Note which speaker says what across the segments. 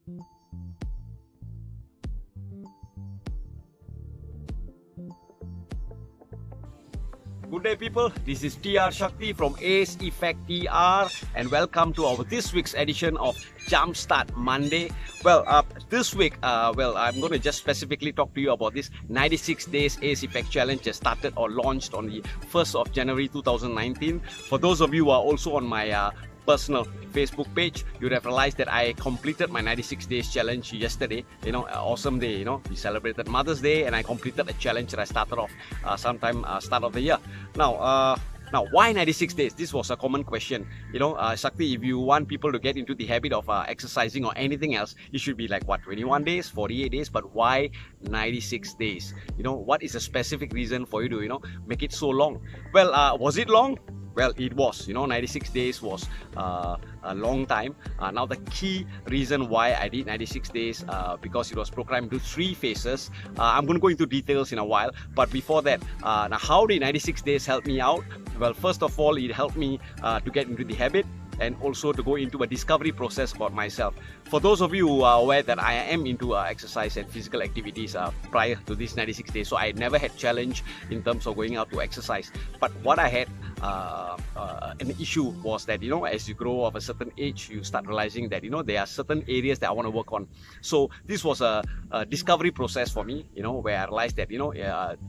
Speaker 1: Good day people, this is TR Shakti from Ace Effect TR and welcome to our this week's edition of Jumpstart Monday. This week, I'm going to just specifically talk to you about this 96 days Ace Effect challenge that started or launched on the 1st of January 2019. For those of you who are also on my personal Facebook page, you'd have realized that I completed my 96 days challenge yesterday. Awesome day. We celebrated Mother's Day and I completed a challenge that I started off sometime start of the year. Now, why 96 days? This was a common question. Shakti, if you want people to get into the habit of exercising or anything else, it should be like what, 21 days, 48 days, but why 96 days? What is a specific reason for you to, make it so long? Well, was it long? Well, it was. 96 days was a long time. Now, the key reason why I did 96 days, because it was programmed into 3 phases. I'm going to go into details in a while. But before that, now how did 96 days help me out? Well, first of all, it helped me to get into the habit and also to go into a discovery process about myself. For those of you who are aware that I am into exercise and physical activities prior to this 96 days, so I never had challenge in terms of going out to exercise. But what I had an issue was that, as you grow of a certain age, you start realizing that, there are certain areas that I want to work on. So this was a discovery process for me, where I realized that,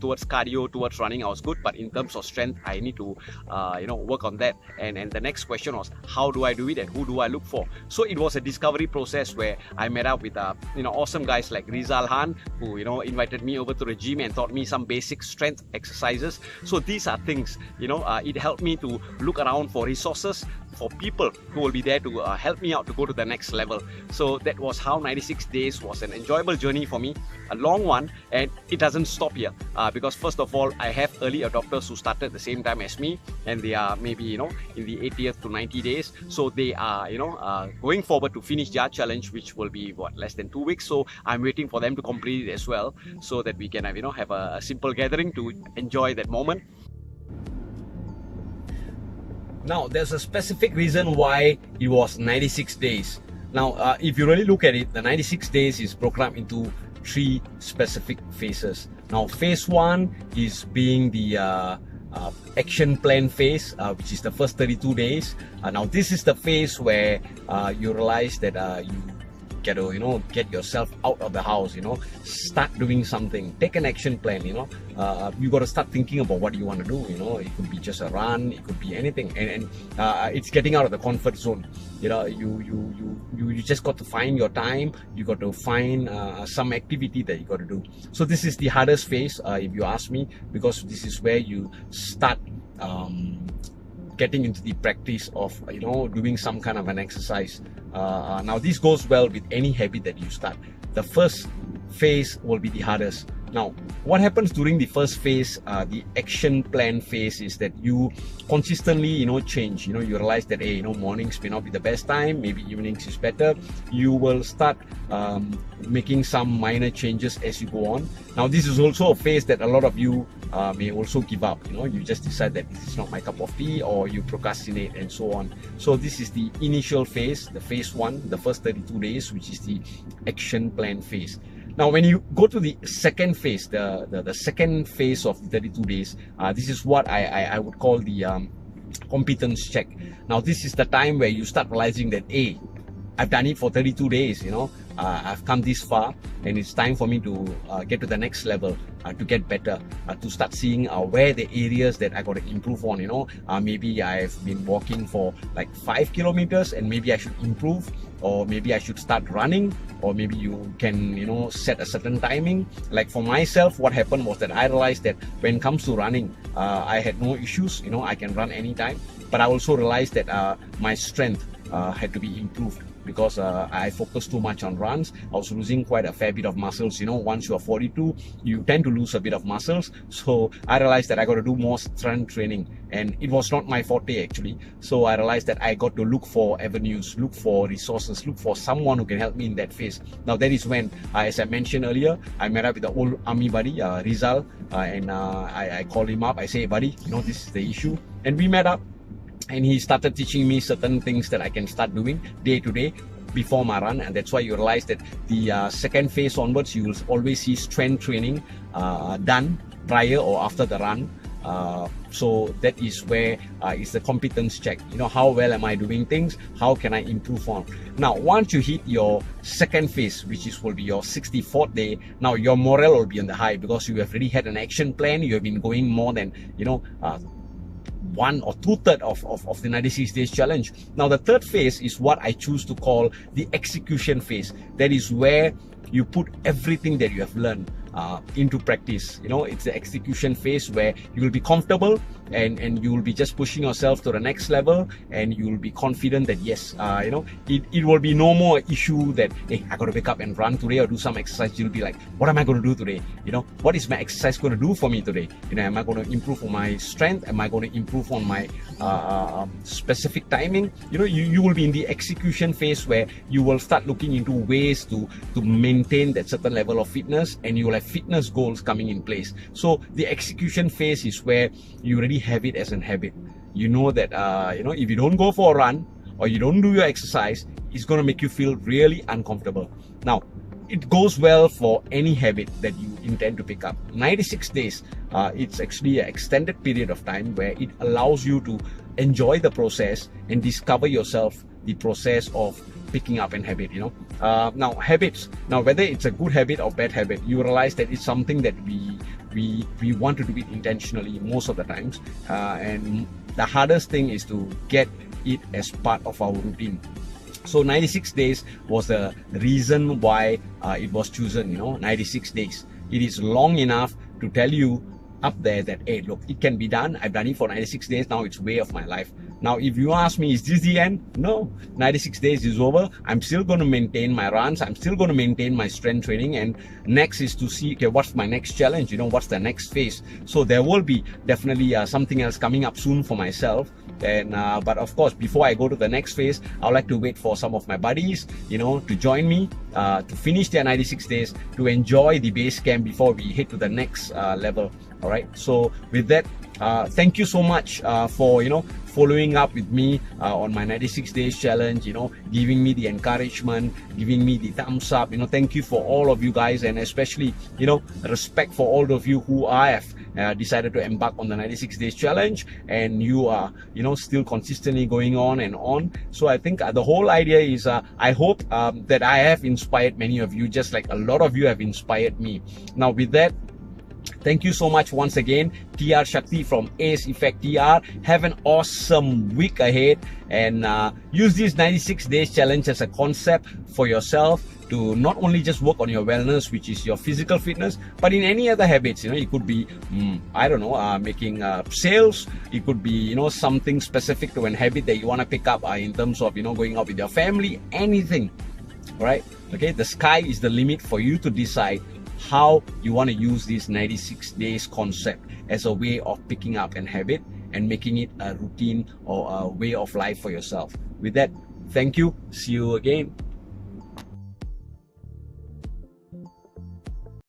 Speaker 1: towards cardio, towards running, I was good, but in terms of strength, I need to, work on that. And the next question was, how do I do it and who do I look for? So it was a discovery process where I met up with awesome guys like Rizal Han, who invited me over to the gym and taught me some basic strength exercises. So these are things, it helped me to look around for resources, for people who will be there to help me out to go to the next level. So that was how 96 days was an enjoyable journey for me, a long one, and it doesn't stop here because first of all, I have early adopters who started the same time as me, and they are maybe in the 80th to 90 days. So they are going forward to finish their challenge, which will be less than 2 weeks. So I'm waiting for them to complete it as well, so that we can have a simple gathering to enjoy that moment. Now, there's a specific reason why it was 96 days. Now, if you really look at it, the 96 days is programmed into 3 specific phases. Now, phase 1 is being the action plan phase, which is the first 32 days. Now, this is the phase where you realize that you get to get yourself out of the house, start doing something, take an action plan. You got to start thinking about what you want to do. It could be just a run, it could be anything, and it's getting out of the comfort zone. You just got to find your time, you got to find some activity that you got to do. So this is the hardest phase, if you ask me, because this is where you start getting into the practice of doing some kind of an exercise. Now this goes well with any habit that you start. The first phase will be the hardest. Now, what happens during the first phase, the action plan phase, is that you consistently, change. You realize that, hey, mornings may not be the best time, maybe evenings is better. You will start making some minor changes as you go on. Now, this is also a phase that a lot of you may also give up. You just decide that this is not my cup of tea, or you procrastinate and so on. So this is the initial phase, the phase 1, the first 32 days, which is the action plan phase. Now, when you go to the second phase, the second phase of the 32 days, this is what I would call the competence check. Now, this is the time where you start realizing that, hey, I've done it for 32 days, I've come this far, and it's time for me to get to the next level, to get better, to start seeing where the areas that I got to improve on. Maybe I've been walking for like 5 kilometers and maybe I should improve, or maybe I should start running, or maybe you can set a certain timing. Like for myself, what happened was that I realized that when it comes to running, I had no issues. I can run anytime, but I also realized that my strength had to be improved, because I focused too much on runs. I was losing quite a fair bit of muscles. Once you are 42, you tend to lose a bit of muscles. So I realized that I got to do more strength training, and it was not my forte actually. So I realized that I got to look for avenues, look for resources, look for someone who can help me in that phase. Now that is when, as I mentioned earlier, I met up with the old army buddy, Rizal, and I called him up. I say, hey, buddy, this is the issue. And we met up, and he started teaching me certain things that I can start doing day to day. before my run, and that's why you realize that the second phase onwards, you will always see strength training done prior or after the run. So that is where it's the competence check. You know, how well am I doing things? How can I improve on? Now, once you hit your second phase, which will be your 64th day, now your morale will be on the high because you have already had an action plan. You have been going more than, you know, 1 or 2/3 of the 96 days challenge. Now, the third phase is what I choose to call the execution phase. That is where you put everything that you have learned into practice. You know, it's the execution phase where you will be comfortable and you will be just pushing yourself to the next level, and you will be confident that yes, you know, it will be no more issue that, hey, I gotta wake up and run today or do some exercise. You'll be like, what am I going to do today? You know, what is my exercise going to do for me today? You know, am I going to improve on my strength? Am I going to improve on my specific timing? You know, you will be in the execution phase where you will start looking into ways to maintain that certain level of fitness, and you will have fitness goals coming in place. So the execution phase is where you already have it as a habit. You know that you know, if you don't go for a run or you don't do your exercise, it's going to make you feel really uncomfortable. Now, it goes well for any habit that you intend to pick up. 96 days, it's actually an extended period of time where it allows you to enjoy the process and discover yourself, the process of picking up an habit. You know, now habits, now whether it's a good habit or bad habit, you realize that it's something that we want to do it intentionally most of the times, and the hardest thing is to get it as part of our routine. So 96 days was the reason why it was chosen. You know, 96 days, it is long enough to tell you up there that, hey, look, it can be done. I've done it for 96 days. Now it's way of my life. Now, if you ask me, is this the end? No, 96 days is over. I'm still going to maintain my runs. I'm still going to maintain my strength training. And next is to see, okay, what's my next challenge? You know, what's the next phase? So there will be definitely something else coming up soon for myself. And but of course, before I go to the next phase, I would like to wait for some of my buddies, you know, to join me to finish their 96 days, to enjoy the base camp before we head to the next level. All right. So with that, thank you so much for, you know, following up with me on my 96 days challenge, you know, giving me the encouragement, giving me the thumbs up. You know, thank you for all of you guys, and especially, you know, respect for all of you who have decided to embark on the 96 days challenge, and you are, you know, still consistently going on and on. So I think the whole idea is I hope that I have inspired many of you, just like a lot of you have inspired me. Now with that, thank you so much once again, TR Shakti from Ace Effect TR. Have an awesome week ahead, and use this 96 days challenge as a concept for yourself to not only just work on your wellness, which is your physical fitness, but in any other habits. You know, it could be, I don't know, making sales. It could be, you know, something specific to an habit that you want to pick up in terms of, you know, going out with your family, anything, right? Okay, the sky is the limit for you to decide how you want to use this 96 days concept as a way of picking up an habit and making it a routine or a way of life for yourself. With that, thank you. See you again.